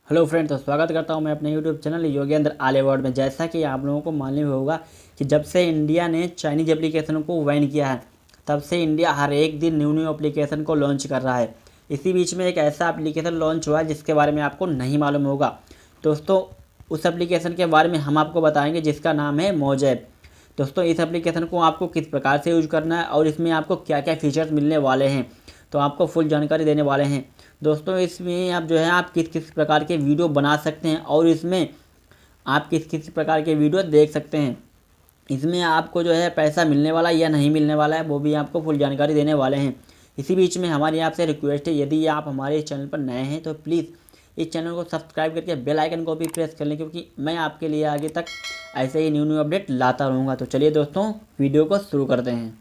Hello friends, तो स्वागत करता हूं मैं अपने यूट्यूब चैनल योगेंद्र आले वर्ल्ड में। जैसा कि आप लोगों को मालूम होगा कि जब से इंडिया ने चाइनीज़ एप्लीकेशन को बैन किया है, तब से इंडिया हर एक दिन न्यू न्यू एप्लीकेशन को लॉन्च कर रहा है। इसी बीच में एक ऐसा एप्लीकेशन लॉन्च हुआ है जिसके बारे में आपको नहीं मालूम होगा। दोस्तों, उस एप्लीकेशन के बारे में हम आपको बताएंगे जिसका नाम है मौज। दोस्तों, इस एप्लीकेशन को आपको किस प्रकार से यूज करना है और इसमें आपको क्या क्या फीचर्स मिलने वाले हैं, तो आपको फुल जानकारी देने वाले हैं। दोस्तों, इसमें आप आप किस किस प्रकार के वीडियो बना सकते हैं और इसमें आप किस किस प्रकार के वीडियो देख सकते हैं। इसमें आपको पैसा मिलने वाला है या नहीं मिलने वाला है, वो भी आपको फुल जानकारी देने वाले हैं। इसी बीच में हमारी आपसे रिक्वेस्ट है, यदि आप हमारे चैनल पर नए हैं तो प्लीज़ इस चैनल को सब्सक्राइब करके बेल आइकन को भी प्रेस कर लें, क्योंकि मैं आपके लिए आगे तक ऐसे ही न्यू न्यू अपडेट लाता रहूँगा। तो चलिए दोस्तों, वीडियो को शुरू करते हैं।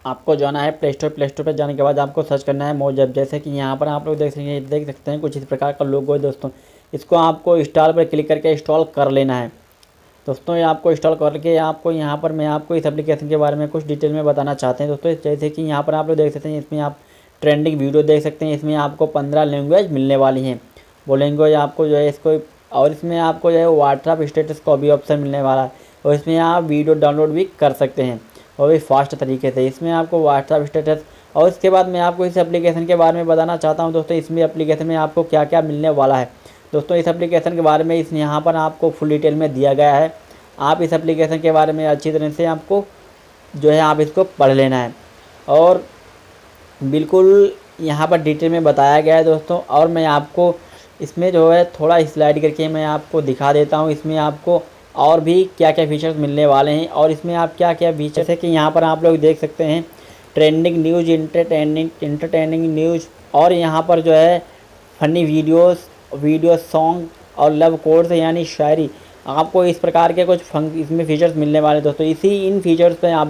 आपको जाना है प्ले स्टोर पर जाने के बाद आपको सर्च करना है मौज। जैसे कि यहाँ पर आप लोग देख सकते हैं कुछ इस प्रकार का लोगो है। दोस्तों, इसको आपको इंस्टॉल पर क्लिक करके इंस्टॉल कर लेना है। दोस्तों, ये आपको इंस्टॉल करके आपको यहाँ पर मैं आपको इस एप्लीकेशन के बारे में कुछ डिटेल में बताना चाहते हैं। दोस्तों, जैसे कि यहाँ पर आप लोग देख सकते हैं, इसमें आप ट्रेंडिंग वीडियो देख सकते हैं। इसमें आपको 15 लैंग्वेज मिलने वाली हैं। वो लैंग्वेज आपको इसको, और इसमें आपको व्हाट्सअप स्टेटस का भी ऑप्शन मिलने वाला है, और इसमें आप वीडियो डाउनलोड भी कर सकते हैं, और भी फास्ट तरीके से। इसमें आपको व्हाट्सअप स्टेटस, और इसके बाद मैं आपको इस एप्लीकेशन के बारे में बताना चाहता हूं। दोस्तों, इसमें एप्लीकेशन में आपको क्या क्या मिलने वाला है। दोस्तों, इस एप्लीकेशन के बारे में यहाँ पर आपको फुल डिटेल में दिया गया है। आप इस एप्लीकेशन के बारे में अच्छी तरह से आपको आप इसको पढ़ लेना है, और बिल्कुल यहाँ पर डिटेल में बताया गया है। दोस्तों, और मैं आपको इसमें थोड़ा स्लाइड करके मैं आपको दिखा देता हूँ। इसमें आपको और भी क्या क्या फीचर्स मिलने वाले हैं, और इसमें आप क्या क्या फीचर्स है कि यहाँ पर आप लोग देख सकते हैं ट्रेंडिंग न्यूज़, इंटरटेनिंग न्यूज़, और यहाँ पर फ़नी वीडियोस, सॉन्ग और लव कोड्स यानी शायरी। आपको इस प्रकार के कुछ इसमें फीचर्स मिलने वाले हैं। दोस्तों, इन फीचर्स पे आप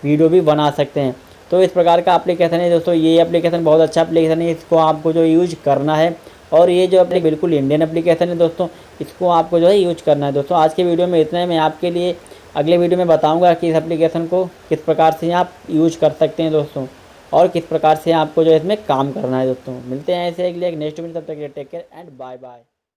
वीडियो भी बना सकते हैं। तो इस प्रकार का एप्लीकेशन है। दोस्तों, ये एप्लीकेशन बहुत अच्छा एप्लीकेशन है। इसको आपको यूज करना है, और ये अपने बिल्कुल इंडियन एप्लीकेशन है। दोस्तों, इसको आपको यूज करना है। दोस्तों, आज के वीडियो में इतना है। मैं आपके लिए अगले वीडियो में बताऊंगा कि इस एप्लीकेशन को किस प्रकार से आप यूज कर सकते हैं दोस्तों, और किस प्रकार से आपको इसमें काम करना है। दोस्तों, मिलते हैं ऐसे अगले एक नेक्स्ट वीडियो। तब तक take care and bye bye.